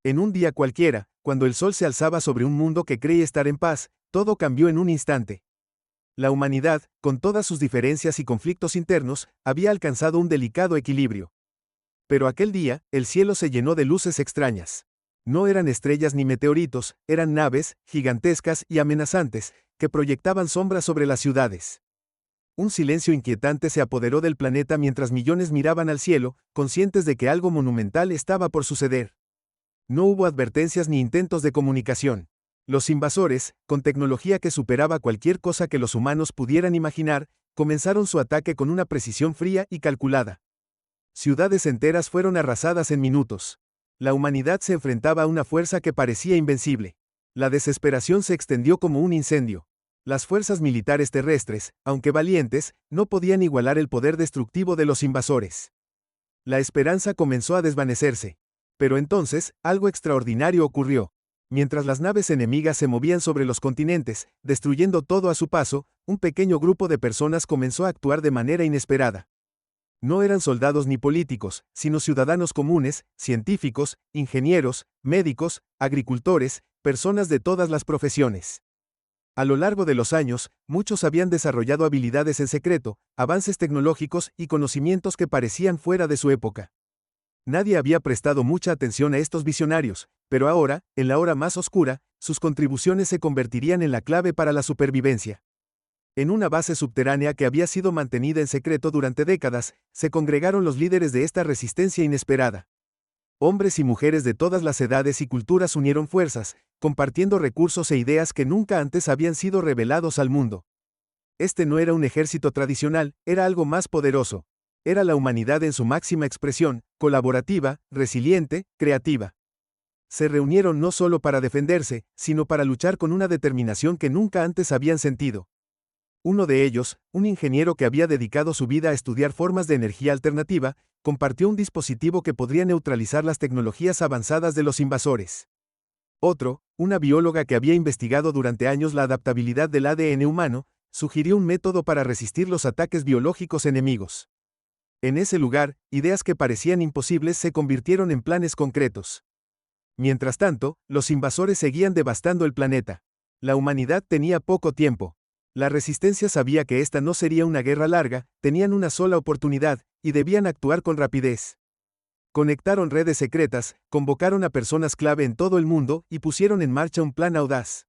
En un día cualquiera, cuando el sol se alzaba sobre un mundo que creía estar en paz, todo cambió en un instante. La humanidad, con todas sus diferencias y conflictos internos, había alcanzado un delicado equilibrio. Pero aquel día, el cielo se llenó de luces extrañas. No eran estrellas ni meteoritos, eran naves, gigantescas y amenazantes, que proyectaban sombras sobre las ciudades. Un silencio inquietante se apoderó del planeta mientras millones miraban al cielo, conscientes de que algo monumental estaba por suceder. No hubo advertencias ni intentos de comunicación. Los invasores, con tecnología que superaba cualquier cosa que los humanos pudieran imaginar, comenzaron su ataque con una precisión fría y calculada. Ciudades enteras fueron arrasadas en minutos. La humanidad se enfrentaba a una fuerza que parecía invencible. La desesperación se extendió como un incendio. Las fuerzas militares terrestres, aunque valientes, no podían igualar el poder destructivo de los invasores. La esperanza comenzó a desvanecerse. Pero entonces, algo extraordinario ocurrió. Mientras las naves enemigas se movían sobre los continentes, destruyendo todo a su paso, un pequeño grupo de personas comenzó a actuar de manera inesperada. No eran soldados ni políticos, sino ciudadanos comunes, científicos, ingenieros, médicos, agricultores, personas de todas las profesiones. A lo largo de los años, muchos habían desarrollado habilidades en secreto, avances tecnológicos y conocimientos que parecían fuera de su época. Nadie había prestado mucha atención a estos visionarios, pero ahora, en la hora más oscura, sus contribuciones se convertirían en la clave para la supervivencia. En una base subterránea que había sido mantenida en secreto durante décadas, se congregaron los líderes de esta resistencia inesperada. Hombres y mujeres de todas las edades y culturas unieron fuerzas, compartiendo recursos e ideas que nunca antes habían sido revelados al mundo. Este no era un ejército tradicional, era algo más poderoso. Era la humanidad en su máxima expresión, colaborativa, resiliente, creativa. Se reunieron no solo para defenderse, sino para luchar con una determinación que nunca antes habían sentido. Uno de ellos, un ingeniero que había dedicado su vida a estudiar formas de energía alternativa, compartió un dispositivo que podría neutralizar las tecnologías avanzadas de los invasores. Otro, una bióloga que había investigado durante años la adaptabilidad del ADN humano, sugirió un método para resistir los ataques biológicos enemigos. En ese lugar, ideas que parecían imposibles se convirtieron en planes concretos. Mientras tanto, los invasores seguían devastando el planeta. La humanidad tenía poco tiempo. La resistencia sabía que esta no sería una guerra larga, tenían una sola oportunidad, y debían actuar con rapidez. Conectaron redes secretas, convocaron a personas clave en todo el mundo y pusieron en marcha un plan audaz.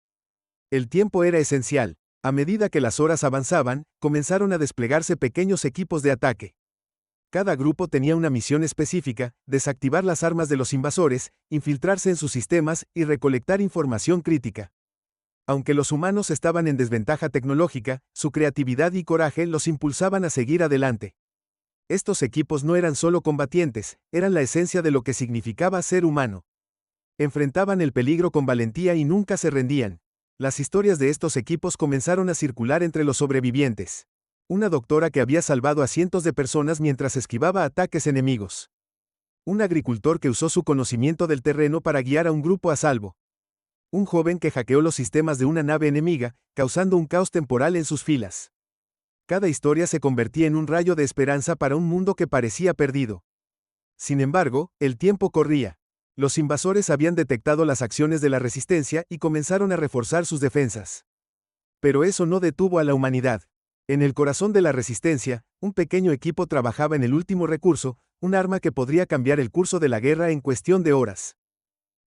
El tiempo era esencial. A medida que las horas avanzaban, comenzaron a desplegarse pequeños equipos de ataque. Cada grupo tenía una misión específica: desactivar las armas de los invasores, infiltrarse en sus sistemas y recolectar información crítica. Aunque los humanos estaban en desventaja tecnológica, su creatividad y coraje los impulsaban a seguir adelante. Estos equipos no eran solo combatientes, eran la esencia de lo que significaba ser humano. Enfrentaban el peligro con valentía y nunca se rendían. Las historias de estos equipos comenzaron a circular entre los sobrevivientes. Una doctora que había salvado a cientos de personas mientras esquivaba ataques enemigos. Un agricultor que usó su conocimiento del terreno para guiar a un grupo a salvo. Un joven que hackeó los sistemas de una nave enemiga, causando un caos temporal en sus filas. Cada historia se convertía en un rayo de esperanza para un mundo que parecía perdido. Sin embargo, el tiempo corría. Los invasores habían detectado las acciones de la resistencia y comenzaron a reforzar sus defensas. Pero eso no detuvo a la humanidad. En el corazón de la resistencia, un pequeño equipo trabajaba en el último recurso, un arma que podría cambiar el curso de la guerra en cuestión de horas.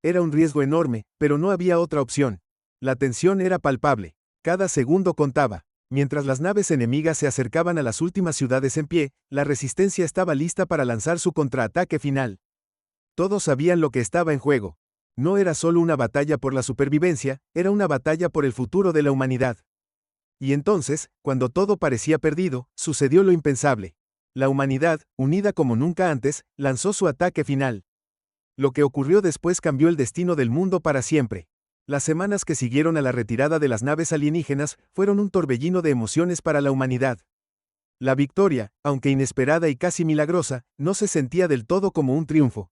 Era un riesgo enorme, pero no había otra opción. La tensión era palpable. Cada segundo contaba. Mientras las naves enemigas se acercaban a las últimas ciudades en pie, la resistencia estaba lista para lanzar su contraataque final. Todos sabían lo que estaba en juego. No era solo una batalla por la supervivencia, era una batalla por el futuro de la humanidad. Y entonces, cuando todo parecía perdido, sucedió lo impensable. La humanidad, unida como nunca antes, lanzó su ataque final. Lo que ocurrió después cambió el destino del mundo para siempre. Las semanas que siguieron a la retirada de las naves alienígenas fueron un torbellino de emociones para la humanidad. La victoria, aunque inesperada y casi milagrosa, no se sentía del todo como un triunfo.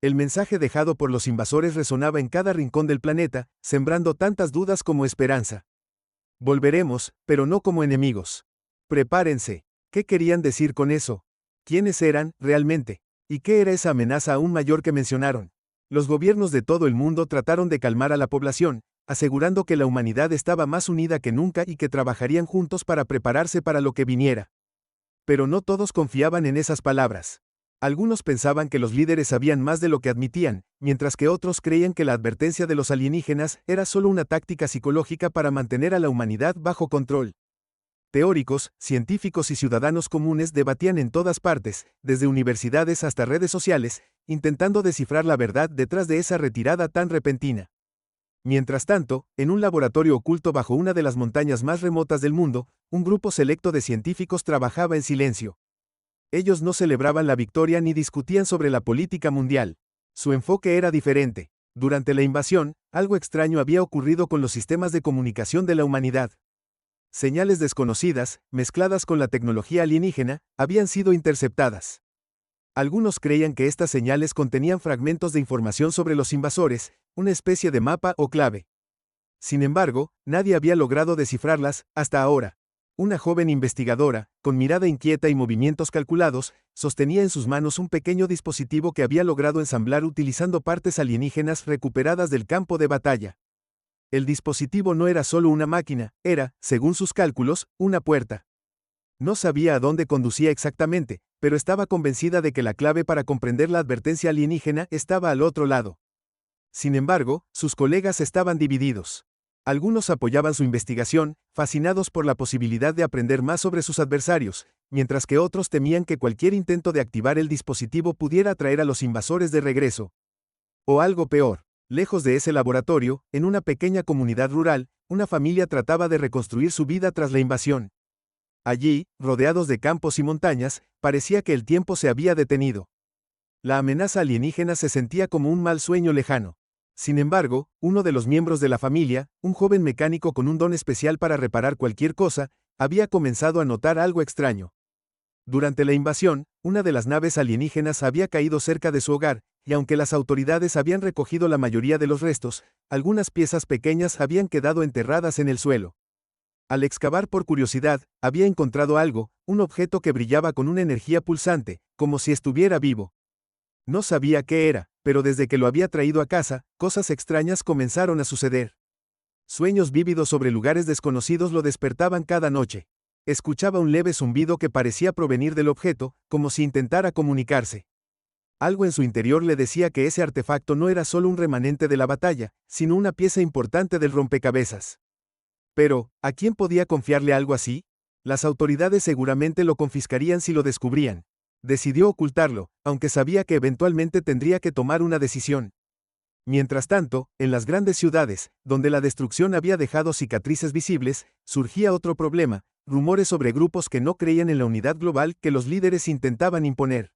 El mensaje dejado por los invasores resonaba en cada rincón del planeta, sembrando tantas dudas como esperanza. Volveremos, pero no como enemigos. Prepárense. ¿Qué querían decir con eso? ¿Quiénes eran, realmente? ¿Y qué era esa amenaza aún mayor que mencionaron? Los gobiernos de todo el mundo trataron de calmar a la población, asegurando que la humanidad estaba más unida que nunca y que trabajarían juntos para prepararse para lo que viniera. Pero no todos confiaban en esas palabras. Algunos pensaban que los líderes sabían más de lo que admitían, mientras que otros creían que la advertencia de los alienígenas era solo una táctica psicológica para mantener a la humanidad bajo control. Teóricos, científicos y ciudadanos comunes debatían en todas partes, desde universidades hasta redes sociales, intentando descifrar la verdad detrás de esa retirada tan repentina. Mientras tanto, en un laboratorio oculto bajo una de las montañas más remotas del mundo, un grupo selecto de científicos trabajaba en silencio. Ellos no celebraban la victoria ni discutían sobre la política mundial. Su enfoque era diferente. Durante la invasión, algo extraño había ocurrido con los sistemas de comunicación de la humanidad. Señales desconocidas, mezcladas con la tecnología alienígena, habían sido interceptadas. Algunos creían que estas señales contenían fragmentos de información sobre los invasores, una especie de mapa o clave. Sin embargo, nadie había logrado descifrarlas, hasta ahora. Una joven investigadora, con mirada inquieta y movimientos calculados, sostenía en sus manos un pequeño dispositivo que había logrado ensamblar utilizando partes alienígenas recuperadas del campo de batalla. El dispositivo no era solo una máquina, era, según sus cálculos, una puerta. No sabía a dónde conducía exactamente, pero estaba convencida de que la clave para comprender la advertencia alienígena estaba al otro lado. Sin embargo, sus colegas estaban divididos. Algunos apoyaban su investigación, fascinados por la posibilidad de aprender más sobre sus adversarios, mientras que otros temían que cualquier intento de activar el dispositivo pudiera atraer a los invasores de regreso. O algo peor. Lejos de ese laboratorio, en una pequeña comunidad rural, una familia trataba de reconstruir su vida tras la invasión. Allí, rodeados de campos y montañas, parecía que el tiempo se había detenido. La amenaza alienígena se sentía como un mal sueño lejano. Sin embargo, uno de los miembros de la familia, un joven mecánico con un don especial para reparar cualquier cosa, había comenzado a notar algo extraño. Durante la invasión, una de las naves alienígenas había caído cerca de su hogar, y aunque las autoridades habían recogido la mayoría de los restos, algunas piezas pequeñas habían quedado enterradas en el suelo. Al excavar por curiosidad, había encontrado algo, un objeto que brillaba con una energía pulsante, como si estuviera vivo. No sabía qué era, pero desde que lo había traído a casa, cosas extrañas comenzaron a suceder. Sueños vívidos sobre lugares desconocidos lo despertaban cada noche. Escuchaba un leve zumbido que parecía provenir del objeto, como si intentara comunicarse. Algo en su interior le decía que ese artefacto no era solo un remanente de la batalla, sino una pieza importante del rompecabezas. Pero, ¿a quién podía confiarle algo así? Las autoridades seguramente lo confiscarían si lo descubrían. Decidió ocultarlo, aunque sabía que eventualmente tendría que tomar una decisión. Mientras tanto, en las grandes ciudades, donde la destrucción había dejado cicatrices visibles, surgía otro problema, rumores sobre grupos que no creían en la unidad global que los líderes intentaban imponer.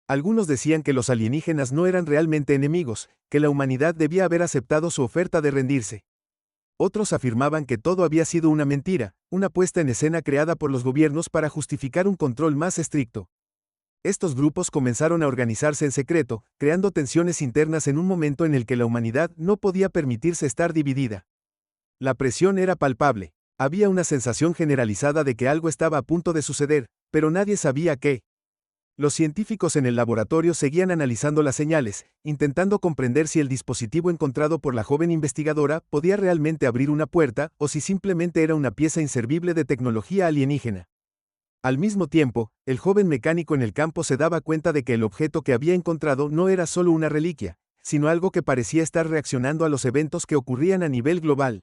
Algunos decían que los alienígenas no eran realmente enemigos, que la humanidad debía haber aceptado su oferta de rendirse. Otros afirmaban que todo había sido una mentira, una puesta en escena creada por los gobiernos para justificar un control más estricto. Estos grupos comenzaron a organizarse en secreto, creando tensiones internas en un momento en el que la humanidad no podía permitirse estar dividida. La presión era palpable. Había una sensación generalizada de que algo estaba a punto de suceder, pero nadie sabía qué. Los científicos en el laboratorio seguían analizando las señales, intentando comprender si el dispositivo encontrado por la joven investigadora podía realmente abrir una puerta o si simplemente era una pieza inservible de tecnología alienígena. Al mismo tiempo, el joven mecánico en el campo se daba cuenta de que el objeto que había encontrado no era solo una reliquia, sino algo que parecía estar reaccionando a los eventos que ocurrían a nivel global.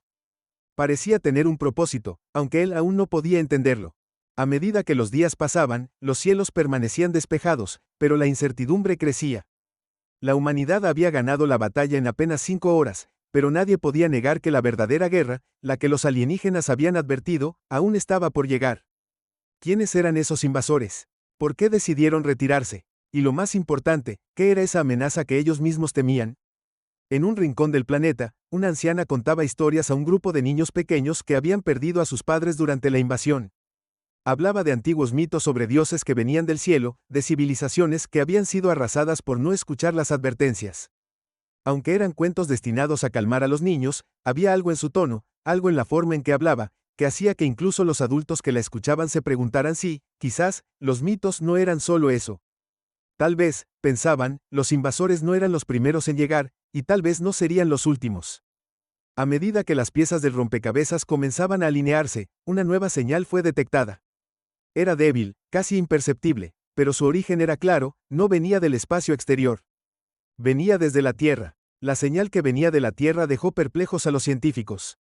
Parecía tener un propósito, aunque él aún no podía entenderlo. A medida que los días pasaban, los cielos permanecían despejados, pero la incertidumbre crecía. La humanidad había ganado la batalla en apenas 5 horas, pero nadie podía negar que la verdadera guerra, la que los alienígenas habían advertido, aún estaba por llegar. ¿Quiénes eran esos invasores? ¿Por qué decidieron retirarse? Y lo más importante, ¿qué era esa amenaza que ellos mismos temían? En un rincón del planeta, una anciana contaba historias a un grupo de niños pequeños que habían perdido a sus padres durante la invasión. Hablaba de antiguos mitos sobre dioses que venían del cielo, de civilizaciones que habían sido arrasadas por no escuchar las advertencias. Aunque eran cuentos destinados a calmar a los niños, había algo en su tono, algo en la forma en que hablaba, que hacía que incluso los adultos que la escuchaban se preguntaran si, quizás, los mitos no eran solo eso. Tal vez, pensaban, los invasores no eran los primeros en llegar, y tal vez no serían los últimos. A medida que las piezas del rompecabezas comenzaban a alinearse, una nueva señal fue detectada. Era débil, casi imperceptible, pero su origen era claro, no venía del espacio exterior. Venía desde la Tierra. La señal que venía de la Tierra dejó perplejos a los científicos.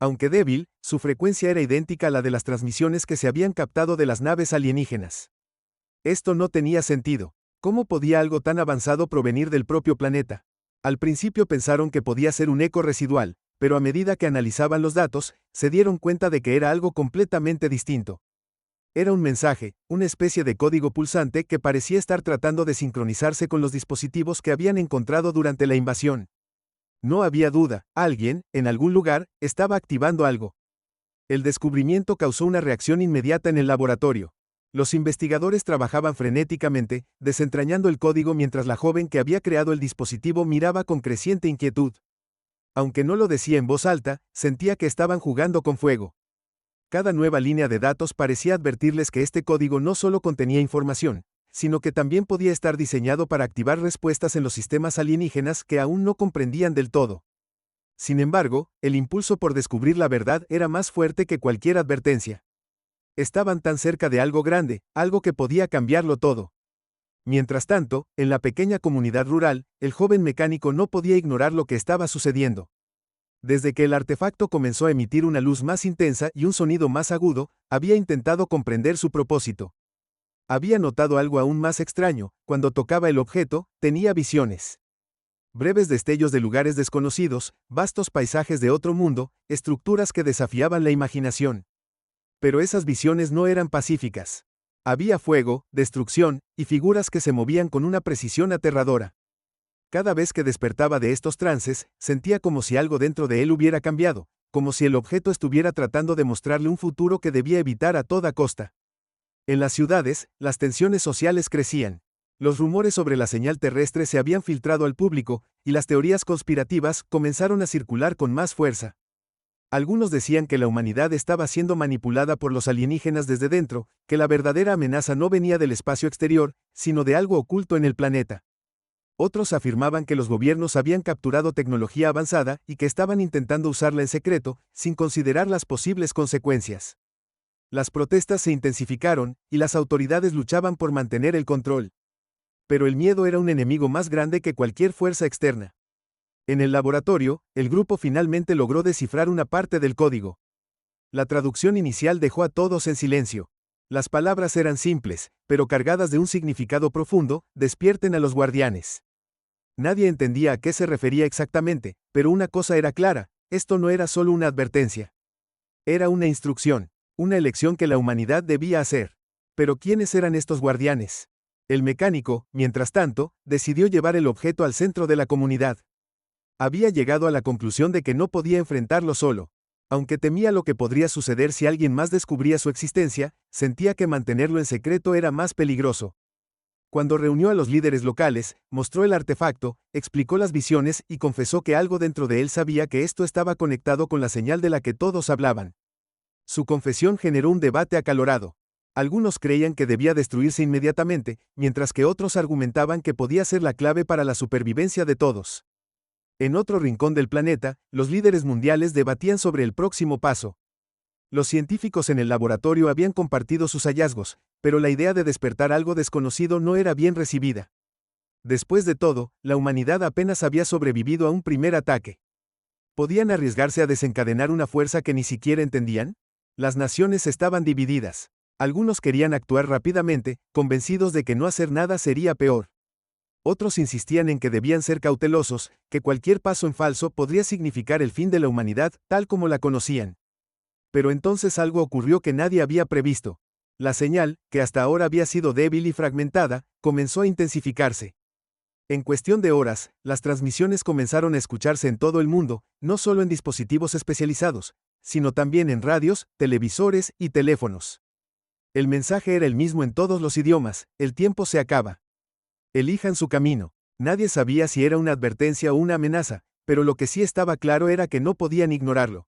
Aunque débil, su frecuencia era idéntica a la de las transmisiones que se habían captado de las naves alienígenas. Esto no tenía sentido. ¿Cómo podía algo tan avanzado provenir del propio planeta? Al principio pensaron que podía ser un eco residual, pero a medida que analizaban los datos, se dieron cuenta de que era algo completamente distinto. Era un mensaje, una especie de código pulsante que parecía estar tratando de sincronizarse con los dispositivos que habían encontrado durante la invasión. No había duda, alguien, en algún lugar, estaba activando algo. El descubrimiento causó una reacción inmediata en el laboratorio. Los investigadores trabajaban frenéticamente, desentrañando el código mientras la joven que había creado el dispositivo miraba con creciente inquietud. Aunque no lo decía en voz alta, sentía que estaban jugando con fuego. Cada nueva línea de datos parecía advertirles que este código no solo contenía información, sino que también podía estar diseñado para activar respuestas en los sistemas alienígenas que aún no comprendían del todo. Sin embargo, el impulso por descubrir la verdad era más fuerte que cualquier advertencia. Estaban tan cerca de algo grande, algo que podía cambiarlo todo. Mientras tanto, en la pequeña comunidad rural, el joven mecánico no podía ignorar lo que estaba sucediendo. Desde que el artefacto comenzó a emitir una luz más intensa y un sonido más agudo, había intentado comprender su propósito. Había notado algo aún más extraño: cuando tocaba el objeto, tenía visiones. Breves destellos de lugares desconocidos, vastos paisajes de otro mundo, estructuras que desafiaban la imaginación. Pero esas visiones no eran pacíficas. Había fuego, destrucción, y figuras que se movían con una precisión aterradora. Cada vez que despertaba de estos trances, sentía como si algo dentro de él hubiera cambiado, como si el objeto estuviera tratando de mostrarle un futuro que debía evitar a toda costa. En las ciudades, las tensiones sociales crecían. Los rumores sobre la señal terrestre se habían filtrado al público, y las teorías conspirativas comenzaron a circular con más fuerza. Algunos decían que la humanidad estaba siendo manipulada por los alienígenas desde dentro, que la verdadera amenaza no venía del espacio exterior, sino de algo oculto en el planeta. Otros afirmaban que los gobiernos habían capturado tecnología avanzada y que estaban intentando usarla en secreto, sin considerar las posibles consecuencias. Las protestas se intensificaron, y las autoridades luchaban por mantener el control. Pero el miedo era un enemigo más grande que cualquier fuerza externa. En el laboratorio, el grupo finalmente logró descifrar una parte del código. La traducción inicial dejó a todos en silencio. Las palabras eran simples, pero cargadas de un significado profundo: despierten a los guardianes. Nadie entendía a qué se refería exactamente, pero una cosa era clara: esto no era solo una advertencia. Era una instrucción, una elección que la humanidad debía hacer. Pero ¿quiénes eran estos guardianes? El mecánico, mientras tanto, decidió llevar el objeto al centro de la comunidad. Había llegado a la conclusión de que no podía enfrentarlo solo. Aunque temía lo que podría suceder si alguien más descubría su existencia, sentía que mantenerlo en secreto era más peligroso. Cuando reunió a los líderes locales, mostró el artefacto, explicó las visiones y confesó que algo dentro de él sabía que esto estaba conectado con la señal de la que todos hablaban. Su confesión generó un debate acalorado. Algunos creían que debía destruirse inmediatamente, mientras que otros argumentaban que podía ser la clave para la supervivencia de todos. En otro rincón del planeta, los líderes mundiales debatían sobre el próximo paso. Los científicos en el laboratorio habían compartido sus hallazgos, pero la idea de despertar algo desconocido no era bien recibida. Después de todo, la humanidad apenas había sobrevivido a un primer ataque. ¿Podían arriesgarse a desencadenar una fuerza que ni siquiera entendían? Las naciones estaban divididas. Algunos querían actuar rápidamente, convencidos de que no hacer nada sería peor. Otros insistían en que debían ser cautelosos, que cualquier paso en falso podría significar el fin de la humanidad, tal como la conocían. Pero entonces algo ocurrió que nadie había previsto. La señal, que hasta ahora había sido débil y fragmentada, comenzó a intensificarse. En cuestión de horas, las transmisiones comenzaron a escucharse en todo el mundo, no solo en dispositivos especializados, sino también en radios, televisores y teléfonos. El mensaje era el mismo en todos los idiomas: el tiempo se acaba. Elijan su camino. Nadie sabía si era una advertencia o una amenaza, pero lo que sí estaba claro era que no podían ignorarlo.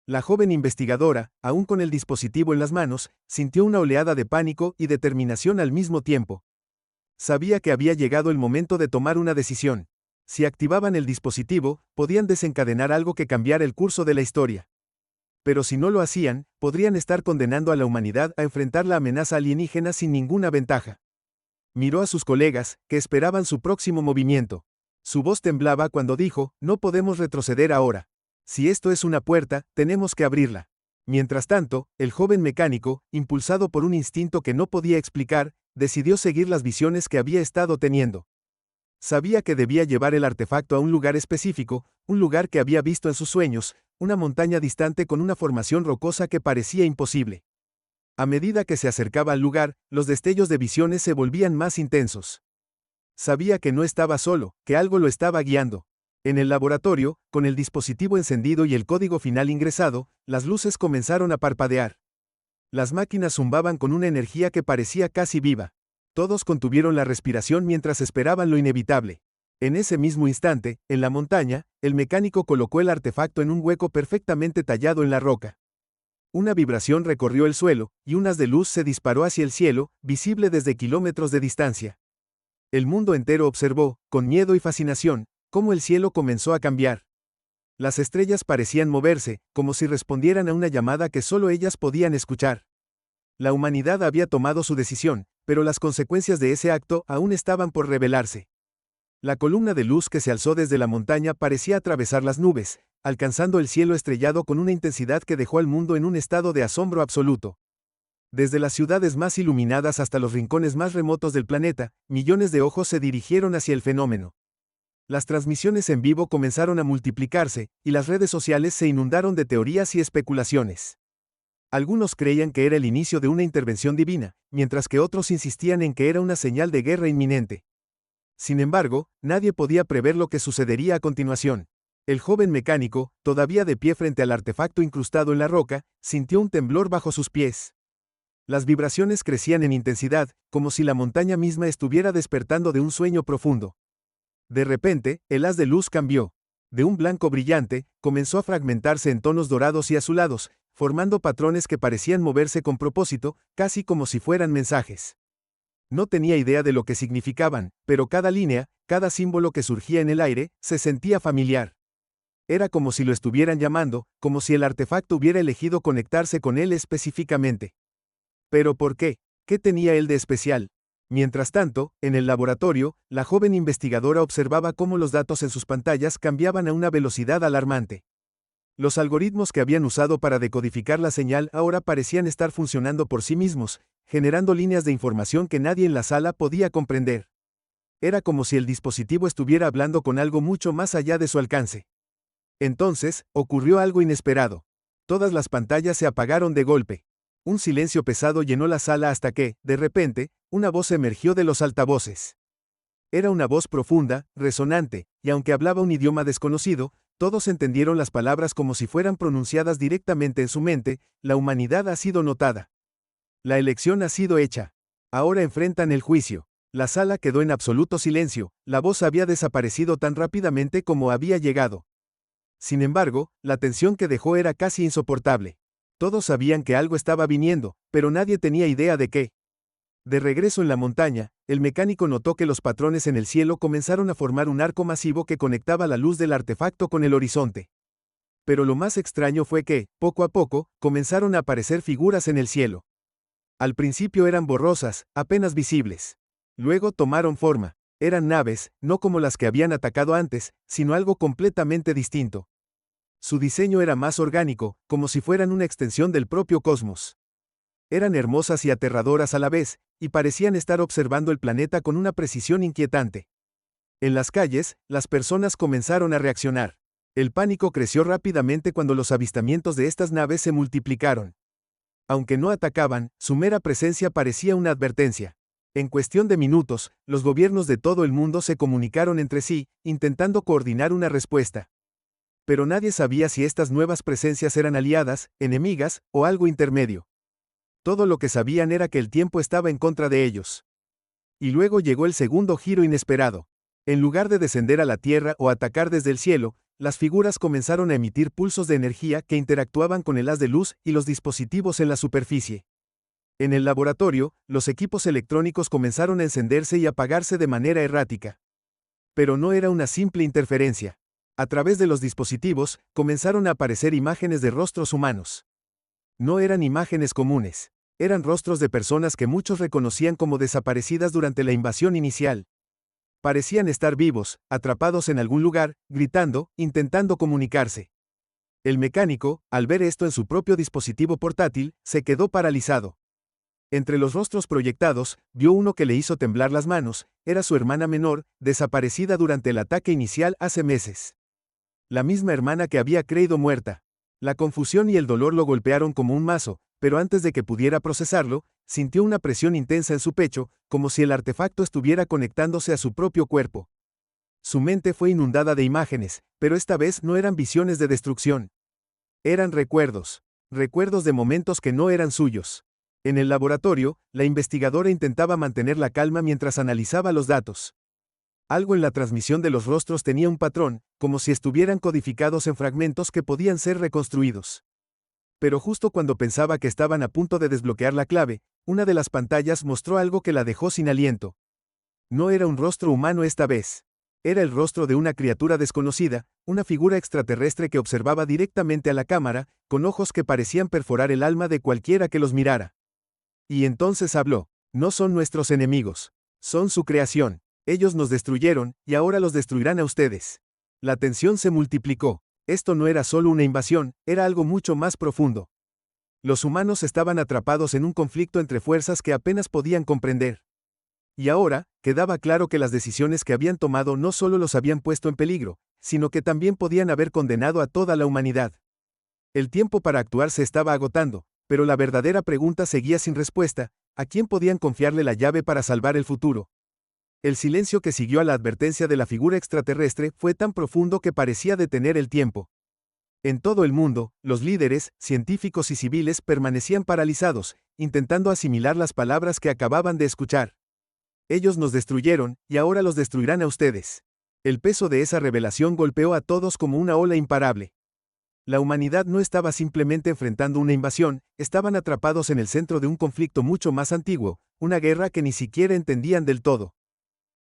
La joven investigadora, aún con el dispositivo en las manos, sintió una oleada de pánico y determinación al mismo tiempo. Sabía que había llegado el momento de tomar una decisión. Si activaban el dispositivo, podían desencadenar algo que cambiara el curso de la historia. Pero si no lo hacían, podrían estar condenando a la humanidad a enfrentar la amenaza alienígena sin ninguna ventaja. Miró a sus colegas, que esperaban su próximo movimiento. Su voz temblaba cuando dijo, no podemos retroceder ahora. Si esto es una puerta, tenemos que abrirla. Mientras tanto, el joven mecánico, impulsado por un instinto que no podía explicar, decidió seguir las visiones que había estado teniendo. Sabía que debía llevar el artefacto a un lugar específico, un lugar que había visto en sus sueños, una montaña distante con una formación rocosa que parecía imposible. A medida que se acercaba al lugar, los destellos de visiones se volvían más intensos. Sabía que no estaba solo, que algo lo estaba guiando. En el laboratorio, con el dispositivo encendido y el código final ingresado, las luces comenzaron a parpadear. Las máquinas zumbaban con una energía que parecía casi viva. Todos contuvieron la respiración mientras esperaban lo inevitable. En ese mismo instante, en la montaña, el mecánico colocó el artefacto en un hueco perfectamente tallado en la roca. Una vibración recorrió el suelo, y un haz de luz se disparó hacia el cielo, visible desde kilómetros de distancia. El mundo entero observó, con miedo y fascinación, cómo el cielo comenzó a cambiar. Las estrellas parecían moverse, como si respondieran a una llamada que solo ellas podían escuchar. La humanidad había tomado su decisión, pero las consecuencias de ese acto aún estaban por revelarse. La columna de luz que se alzó desde la montaña parecía atravesar las nubes, alcanzando el cielo estrellado con una intensidad que dejó al mundo en un estado de asombro absoluto. Desde las ciudades más iluminadas hasta los rincones más remotos del planeta, millones de ojos se dirigieron hacia el fenómeno. Las transmisiones en vivo comenzaron a multiplicarse, y las redes sociales se inundaron de teorías y especulaciones. Algunos creían que era el inicio de una intervención divina, mientras que otros insistían en que era una señal de guerra inminente. Sin embargo, nadie podía prever lo que sucedería a continuación. El joven mecánico, todavía de pie frente al artefacto incrustado en la roca, sintió un temblor bajo sus pies. Las vibraciones crecían en intensidad, como si la montaña misma estuviera despertando de un sueño profundo. De repente, el haz de luz cambió. De un blanco brillante, comenzó a fragmentarse en tonos dorados y azulados, formando patrones que parecían moverse con propósito, casi como si fueran mensajes. No tenía idea de lo que significaban, pero cada línea, cada símbolo que surgía en el aire, se sentía familiar. Era como si lo estuvieran llamando, como si el artefacto hubiera elegido conectarse con él específicamente. ¿Pero por qué? ¿Qué tenía él de especial? Mientras tanto, en el laboratorio, la joven investigadora observaba cómo los datos en sus pantallas cambiaban a una velocidad alarmante. Los algoritmos que habían usado para decodificar la señal ahora parecían estar funcionando por sí mismos, generando líneas de información que nadie en la sala podía comprender. Era como si el dispositivo estuviera hablando con algo mucho más allá de su alcance. Entonces, ocurrió algo inesperado. Todas las pantallas se apagaron de golpe. Un silencio pesado llenó la sala hasta que, de repente, una voz emergió de los altavoces. Era una voz profunda, resonante, y aunque hablaba un idioma desconocido, todos entendieron las palabras como si fueran pronunciadas directamente en su mente: la humanidad ha sido notada. La elección ha sido hecha. Ahora enfrentan el juicio. La sala quedó en absoluto silencio, la voz había desaparecido tan rápidamente como había llegado. Sin embargo, la tensión que dejó era casi insoportable. Todos sabían que algo estaba viniendo, pero nadie tenía idea de qué. De regreso en la montaña, el mecánico notó que los patrones en el cielo comenzaron a formar un arco masivo que conectaba la luz del artefacto con el horizonte. Pero lo más extraño fue que, poco a poco, comenzaron a aparecer figuras en el cielo. Al principio eran borrosas, apenas visibles. Luego tomaron forma. Eran naves, no como las que habían atacado antes, sino algo completamente distinto. Su diseño era más orgánico, como si fueran una extensión del propio cosmos. Eran hermosas y aterradoras a la vez, y parecían estar observando el planeta con una precisión inquietante. En las calles, las personas comenzaron a reaccionar. El pánico creció rápidamente cuando los avistamientos de estas naves se multiplicaron. Aunque no atacaban, su mera presencia parecía una advertencia. En cuestión de minutos, los gobiernos de todo el mundo se comunicaron entre sí, intentando coordinar una respuesta. Pero nadie sabía si estas nuevas presencias eran aliadas, enemigas, o algo intermedio. Todo lo que sabían era que el tiempo estaba en contra de ellos. Y luego llegó el segundo giro inesperado. En lugar de descender a la tierra o atacar desde el cielo, las figuras comenzaron a emitir pulsos de energía que interactuaban con el haz de luz y los dispositivos en la superficie. En el laboratorio, los equipos electrónicos comenzaron a encenderse y apagarse de manera errática. Pero no era una simple interferencia. A través de los dispositivos, comenzaron a aparecer imágenes de rostros humanos. No eran imágenes comunes. Eran rostros de personas que muchos reconocían como desaparecidas durante la invasión inicial. Parecían estar vivos, atrapados en algún lugar, gritando, intentando comunicarse. El mecánico, al ver esto en su propio dispositivo portátil, se quedó paralizado. Entre los rostros proyectados, vio uno que le hizo temblar las manos. Era su hermana menor, desaparecida durante el ataque inicial hace meses. La misma hermana que había creído muerta. La confusión y el dolor lo golpearon como un mazo, pero antes de que pudiera procesarlo, sintió una presión intensa en su pecho, como si el artefacto estuviera conectándose a su propio cuerpo. Su mente fue inundada de imágenes, pero esta vez no eran visiones de destrucción. Eran recuerdos. Recuerdos de momentos que no eran suyos. En el laboratorio, la investigadora intentaba mantener la calma mientras analizaba los datos. Algo en la transmisión de los rostros tenía un patrón, como si estuvieran codificados en fragmentos que podían ser reconstruidos. Pero justo cuando pensaba que estaban a punto de desbloquear la clave, una de las pantallas mostró algo que la dejó sin aliento. No era un rostro humano esta vez. Era el rostro de una criatura desconocida, una figura extraterrestre que observaba directamente a la cámara, con ojos que parecían perforar el alma de cualquiera que los mirara. Y entonces habló. No son nuestros enemigos. Son su creación. Ellos nos destruyeron, y ahora los destruirán a ustedes. La tensión se multiplicó. Esto no era solo una invasión, era algo mucho más profundo. Los humanos estaban atrapados en un conflicto entre fuerzas que apenas podían comprender. Y ahora, quedaba claro que las decisiones que habían tomado no solo los habían puesto en peligro, sino que también podían haber condenado a toda la humanidad. El tiempo para actuar se estaba agotando, pero la verdadera pregunta seguía sin respuesta: ¿a quién podían confiarle la llave para salvar el futuro? El silencio que siguió a la advertencia de la figura extraterrestre fue tan profundo que parecía detener el tiempo. En todo el mundo, los líderes, científicos y civiles permanecían paralizados, intentando asimilar las palabras que acababan de escuchar. Ellos nos destruyeron, y ahora los destruirán a ustedes. El peso de esa revelación golpeó a todos como una ola imparable. La humanidad no estaba simplemente enfrentando una invasión, estaban atrapados en el centro de un conflicto mucho más antiguo, una guerra que ni siquiera entendían del todo.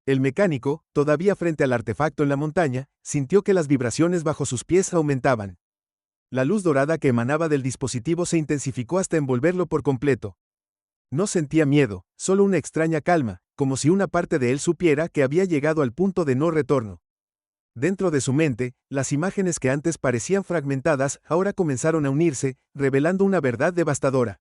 El mecánico, todavía frente al artefacto en la montaña, sintió que las vibraciones bajo sus pies aumentaban. La luz dorada que emanaba del dispositivo se intensificó hasta envolverlo por completo. No sentía miedo, solo una extraña calma, como si una parte de él supiera que había llegado al punto de no retorno. Dentro de su mente, las imágenes que antes parecían fragmentadas ahora comenzaron a unirse, revelando una verdad devastadora.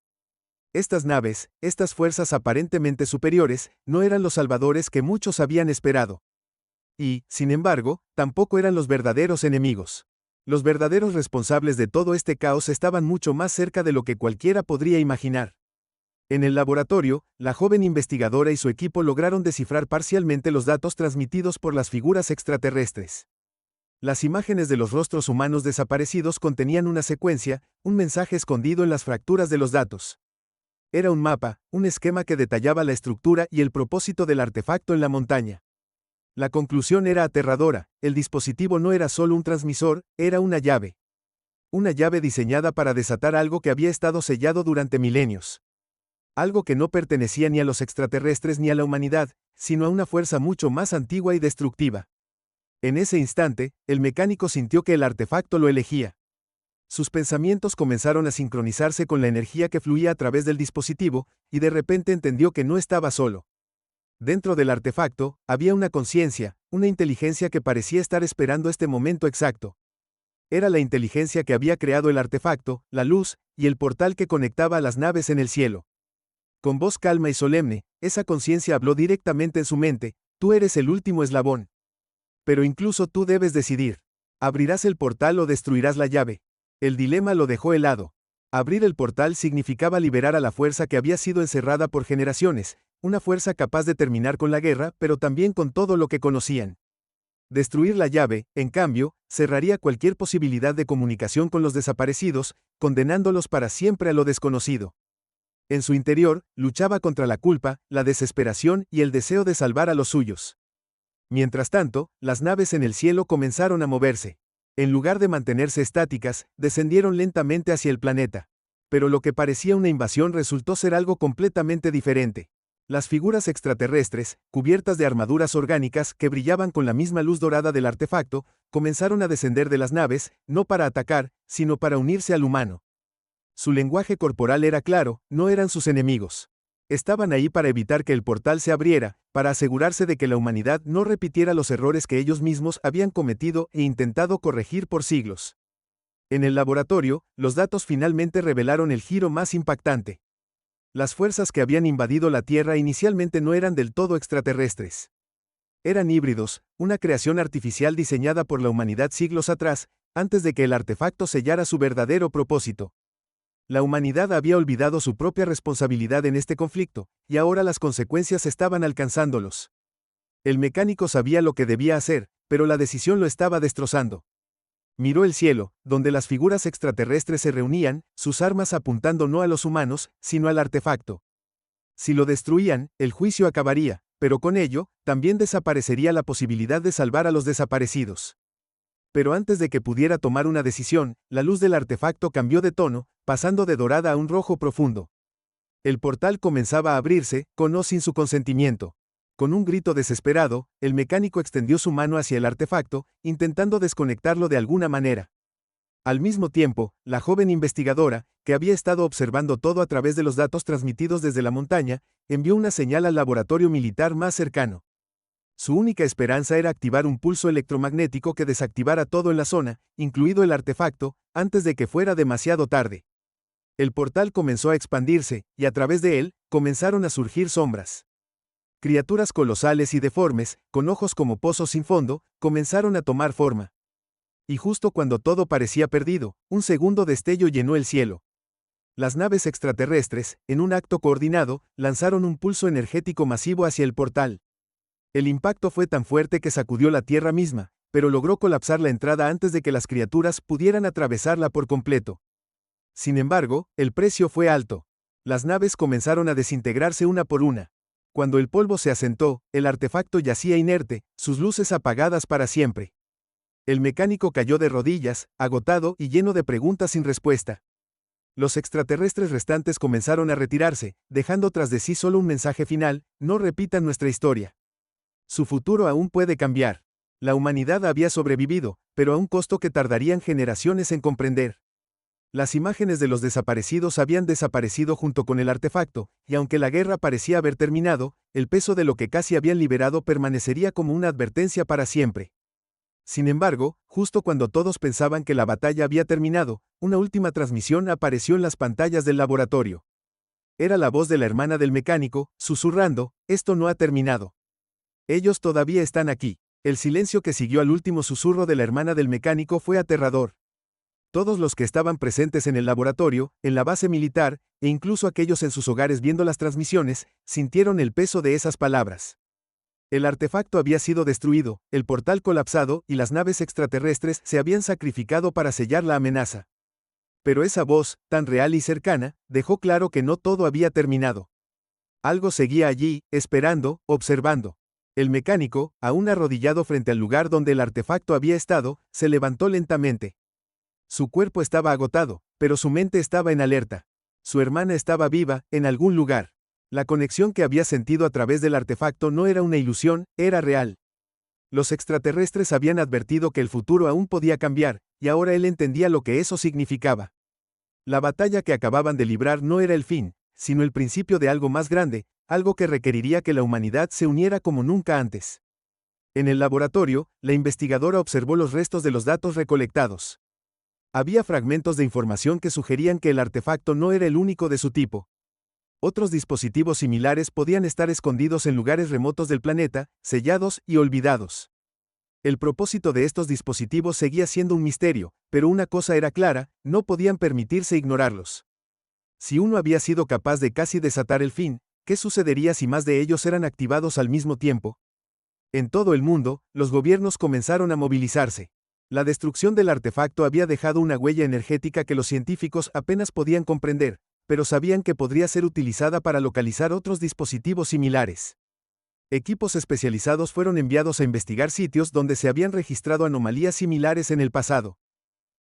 Estas naves, estas fuerzas aparentemente superiores, no eran los salvadores que muchos habían esperado. Y, sin embargo, tampoco eran los verdaderos enemigos. Los verdaderos responsables de todo este caos estaban mucho más cerca de lo que cualquiera podría imaginar. En el laboratorio, la joven investigadora y su equipo lograron descifrar parcialmente los datos transmitidos por las figuras extraterrestres. Las imágenes de los rostros humanos desaparecidos contenían una secuencia, un mensaje escondido en las fracturas de los datos. Era un mapa, un esquema que detallaba la estructura y el propósito del artefacto en la montaña. La conclusión era aterradora: el dispositivo no era solo un transmisor, era una llave. Una llave diseñada para desatar algo que había estado sellado durante milenios. Algo que no pertenecía ni a los extraterrestres ni a la humanidad, sino a una fuerza mucho más antigua y destructiva. En ese instante, el mecánico sintió que el artefacto lo elegía. Sus pensamientos comenzaron a sincronizarse con la energía que fluía a través del dispositivo, y de repente entendió que no estaba solo. Dentro del artefacto, había una conciencia, una inteligencia que parecía estar esperando este momento exacto. Era la inteligencia que había creado el artefacto, la luz, y el portal que conectaba a las naves en el cielo. Con voz calma y solemne, esa conciencia habló directamente en su mente: tú eres el último eslabón. Pero incluso tú debes decidir. ¿Abrirás el portal o destruirás la llave? El dilema lo dejó helado. Abrir el portal significaba liberar a la fuerza que había sido encerrada por generaciones, una fuerza capaz de terminar con la guerra, pero también con todo lo que conocían. Destruir la llave, en cambio, cerraría cualquier posibilidad de comunicación con los desaparecidos, condenándolos para siempre a lo desconocido. En su interior, luchaba contra la culpa, la desesperación y el deseo de salvar a los suyos. Mientras tanto, las naves en el cielo comenzaron a moverse. En lugar de mantenerse estáticas, descendieron lentamente hacia el planeta. Pero lo que parecía una invasión resultó ser algo completamente diferente. Las figuras extraterrestres, cubiertas de armaduras orgánicas que brillaban con la misma luz dorada del artefacto, comenzaron a descender de las naves, no para atacar, sino para unirse al humano. Su lenguaje corporal era claro, no eran sus enemigos. Estaban ahí para evitar que el portal se abriera, para asegurarse de que la humanidad no repitiera los errores que ellos mismos habían cometido e intentado corregir por siglos. En el laboratorio, los datos finalmente revelaron el giro más impactante. Las fuerzas que habían invadido la Tierra inicialmente no eran del todo extraterrestres. Eran híbridos, una creación artificial diseñada por la humanidad siglos atrás, antes de que el artefacto sellara su verdadero propósito. La humanidad había olvidado su propia responsabilidad en este conflicto, y ahora las consecuencias estaban alcanzándolos. El mecánico sabía lo que debía hacer, pero la decisión lo estaba destrozando. Miró el cielo, donde las figuras extraterrestres se reunían, sus armas apuntando no a los humanos, sino al artefacto. Si lo destruían, el juicio acabaría, pero con ello, también desaparecería la posibilidad de salvar a los desaparecidos. Pero antes de que pudiera tomar una decisión, la luz del artefacto cambió de tono, pasando de dorada a un rojo profundo. El portal comenzaba a abrirse, con o sin su consentimiento. Con un grito desesperado, el mecánico extendió su mano hacia el artefacto, intentando desconectarlo de alguna manera. Al mismo tiempo, la joven investigadora, que había estado observando todo a través de los datos transmitidos desde la montaña, envió una señal al laboratorio militar más cercano. Su única esperanza era activar un pulso electromagnético que desactivara todo en la zona, incluido el artefacto, antes de que fuera demasiado tarde. El portal comenzó a expandirse, y a través de él, comenzaron a surgir sombras. Criaturas colosales y deformes, con ojos como pozos sin fondo, comenzaron a tomar forma. Y justo cuando todo parecía perdido, un segundo destello llenó el cielo. Las naves extraterrestres, en un acto coordinado, lanzaron un pulso energético masivo hacia el portal. El impacto fue tan fuerte que sacudió la Tierra misma, pero logró colapsar la entrada antes de que las criaturas pudieran atravesarla por completo. Sin embargo, el precio fue alto. Las naves comenzaron a desintegrarse una por una. Cuando el polvo se asentó, el artefacto yacía inerte, sus luces apagadas para siempre. El mecánico cayó de rodillas, agotado y lleno de preguntas sin respuesta. Los extraterrestres restantes comenzaron a retirarse, dejando tras de sí solo un mensaje final: no repitan nuestra historia. Su futuro aún puede cambiar. La humanidad había sobrevivido, pero a un costo que tardarían generaciones en comprender. Las imágenes de los desaparecidos habían desaparecido junto con el artefacto, y aunque la guerra parecía haber terminado, el peso de lo que casi habían liberado permanecería como una advertencia para siempre. Sin embargo, justo cuando todos pensaban que la batalla había terminado, una última transmisión apareció en las pantallas del laboratorio. Era la voz de la hermana del mecánico, susurrando: esto no ha terminado. Ellos todavía están aquí. El silencio que siguió al último susurro de la hermana del mecánico fue aterrador. Todos los que estaban presentes en el laboratorio, en la base militar, e incluso aquellos en sus hogares viendo las transmisiones, sintieron el peso de esas palabras. El artefacto había sido destruido, el portal colapsado y las naves extraterrestres se habían sacrificado para sellar la amenaza. Pero esa voz, tan real y cercana, dejó claro que no todo había terminado. Algo seguía allí, esperando, observando. El mecánico, aún arrodillado frente al lugar donde el artefacto había estado, se levantó lentamente. Su cuerpo estaba agotado, pero su mente estaba en alerta. Su hermana estaba viva, en algún lugar. La conexión que había sentido a través del artefacto no era una ilusión, era real. Los extraterrestres habían advertido que el futuro aún podía cambiar, y ahora él entendía lo que eso significaba. La batalla que acababan de librar no era el fin, sino el principio de algo más grande, algo que requeriría que la humanidad se uniera como nunca antes. En el laboratorio, la investigadora observó los restos de los datos recolectados. Había fragmentos de información que sugerían que el artefacto no era el único de su tipo. Otros dispositivos similares podían estar escondidos en lugares remotos del planeta, sellados y olvidados. El propósito de estos dispositivos seguía siendo un misterio, pero una cosa era clara: no podían permitirse ignorarlos. Si uno había sido capaz de casi desatar el fin, ¿qué sucedería si más de ellos eran activados al mismo tiempo? En todo el mundo, los gobiernos comenzaron a movilizarse. La destrucción del artefacto había dejado una huella energética que los científicos apenas podían comprender, pero sabían que podría ser utilizada para localizar otros dispositivos similares. Equipos especializados fueron enviados a investigar sitios donde se habían registrado anomalías similares en el pasado.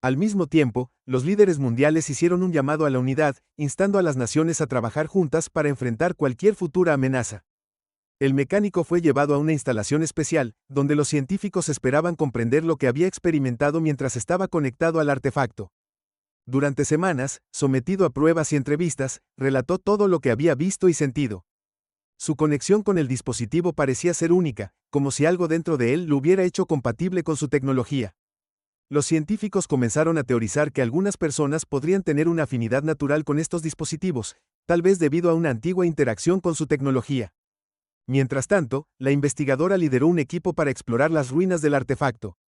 Al mismo tiempo, los líderes mundiales hicieron un llamado a la unidad, instando a las naciones a trabajar juntas para enfrentar cualquier futura amenaza. El mecánico fue llevado a una instalación especial, donde los científicos esperaban comprender lo que había experimentado mientras estaba conectado al artefacto. Durante semanas, sometido a pruebas y entrevistas, relató todo lo que había visto y sentido. Su conexión con el dispositivo parecía ser única, como si algo dentro de él lo hubiera hecho compatible con su tecnología. Los científicos comenzaron a teorizar que algunas personas podrían tener una afinidad natural con estos dispositivos, tal vez debido a una antigua interacción con su tecnología. Mientras tanto, la investigadora lideró un equipo para explorar las ruinas del artefacto.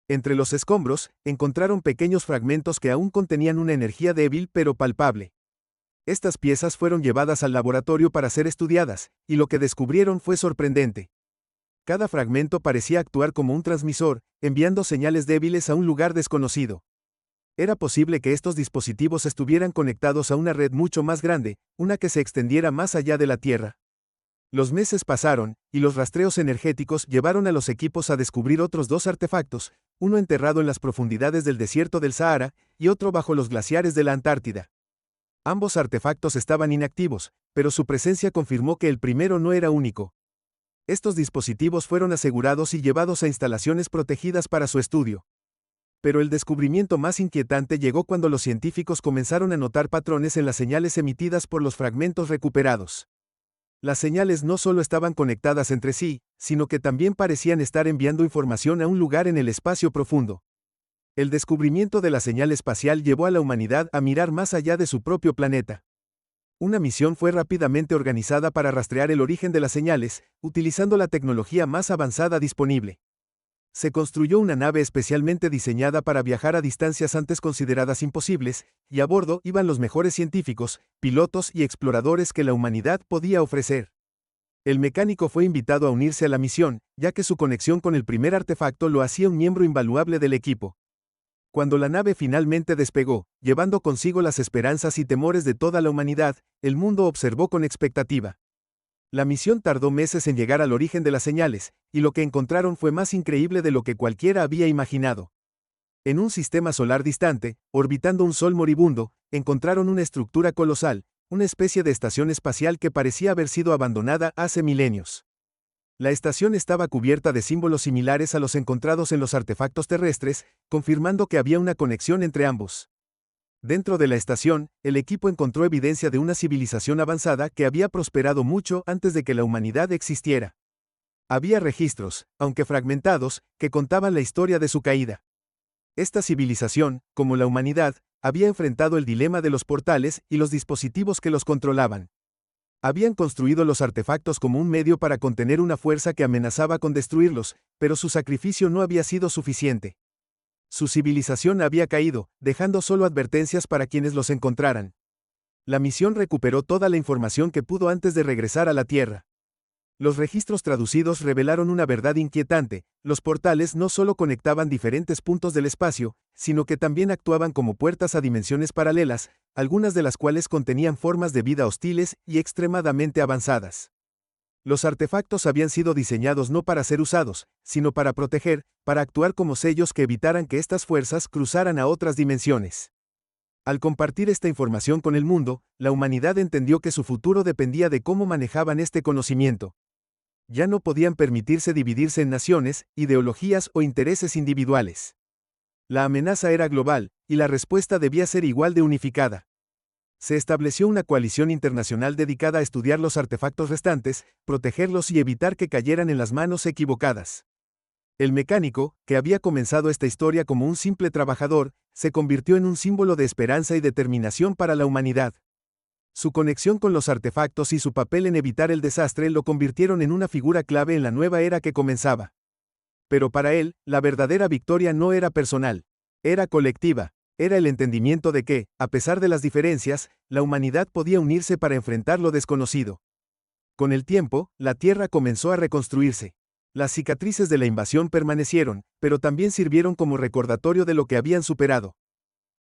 Entre los escombros, encontraron pequeños fragmentos que aún contenían una energía débil pero palpable. Estas piezas fueron llevadas al laboratorio para ser estudiadas, y lo que descubrieron fue sorprendente. Cada fragmento parecía actuar como un transmisor, enviando señales débiles a un lugar desconocido. Era posible que estos dispositivos estuvieran conectados a una red mucho más grande, una que se extendiera más allá de la Tierra. Los meses pasaron, y los rastreos energéticos llevaron a los equipos a descubrir otros 2 artefactos, uno enterrado en las profundidades del desierto del Sahara, y otro bajo los glaciares de la Antártida. Ambos artefactos estaban inactivos, pero su presencia confirmó que el primero no era único. Estos dispositivos fueron asegurados y llevados a instalaciones protegidas para su estudio. Pero el descubrimiento más inquietante llegó cuando los científicos comenzaron a notar patrones en las señales emitidas por los fragmentos recuperados. Las señales no solo estaban conectadas entre sí, sino que también parecían estar enviando información a un lugar en el espacio profundo. El descubrimiento de la señal espacial llevó a la humanidad a mirar más allá de su propio planeta. Una misión fue rápidamente organizada para rastrear el origen de las señales, utilizando la tecnología más avanzada disponible. Se construyó una nave especialmente diseñada para viajar a distancias antes consideradas imposibles, y a bordo iban los mejores científicos, pilotos y exploradores que la humanidad podía ofrecer. El mecánico fue invitado a unirse a la misión, ya que su conexión con el primer artefacto lo hacía un miembro invaluable del equipo. Cuando la nave finalmente despegó, llevando consigo las esperanzas y temores de toda la humanidad, el mundo observó con expectativa. La misión tardó meses en llegar al origen de las señales, y lo que encontraron fue más increíble de lo que cualquiera había imaginado. En un sistema solar distante, orbitando un sol moribundo, encontraron una estructura colosal, una especie de estación espacial que parecía haber sido abandonada hace milenios. La estación estaba cubierta de símbolos similares a los encontrados en los artefactos terrestres, confirmando que había una conexión entre ambos. Dentro de la estación, el equipo encontró evidencia de una civilización avanzada que había prosperado mucho antes de que la humanidad existiera. Había registros, aunque fragmentados, que contaban la historia de su caída. Esta civilización, como la humanidad, había enfrentado el dilema de los portales y los dispositivos que los controlaban. Habían construido los artefactos como un medio para contener una fuerza que amenazaba con destruirlos, pero su sacrificio no había sido suficiente. Su civilización había caído, dejando solo advertencias para quienes los encontraran. La misión recuperó toda la información que pudo antes de regresar a la Tierra. Los registros traducidos revelaron una verdad inquietante: los portales no solo conectaban diferentes puntos del espacio, sino que también actuaban como puertas a dimensiones paralelas, algunas de las cuales contenían formas de vida hostiles y extremadamente avanzadas. Los artefactos habían sido diseñados no para ser usados, sino para proteger, para actuar como sellos que evitaran que estas fuerzas cruzaran a otras dimensiones. Al compartir esta información con el mundo, la humanidad entendió que su futuro dependía de cómo manejaban este conocimiento. Ya no podían permitirse dividirse en naciones, ideologías o intereses individuales. La amenaza era global, y la respuesta debía ser igual de unificada. Se estableció una coalición internacional dedicada a estudiar los artefactos restantes, protegerlos y evitar que cayeran en las manos equivocadas. El mecánico, que había comenzado esta historia como un simple trabajador, se convirtió en un símbolo de esperanza y determinación para la humanidad. Su conexión con los artefactos y su papel en evitar el desastre lo convirtieron en una figura clave en la nueva era que comenzaba. Pero para él, la verdadera victoria no era personal, era colectiva. Era el entendimiento de que, a pesar de las diferencias, la humanidad podía unirse para enfrentar lo desconocido. Con el tiempo, la Tierra comenzó a reconstruirse. Las cicatrices de la invasión permanecieron, pero también sirvieron como recordatorio de lo que habían superado.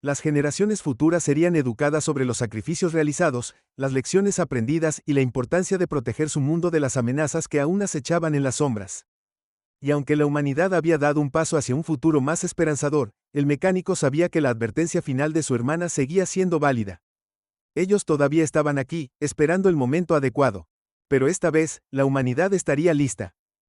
Las generaciones futuras serían educadas sobre los sacrificios realizados, las lecciones aprendidas y la importancia de proteger su mundo de las amenazas que aún acechaban en las sombras. Y aunque la humanidad había dado un paso hacia un futuro más esperanzador, El mecánico sabía que la advertencia final de su hermana seguía siendo válida. Ellos todavía estaban aquí, esperando el momento adecuado. Pero esta vez, la humanidad estaría lista.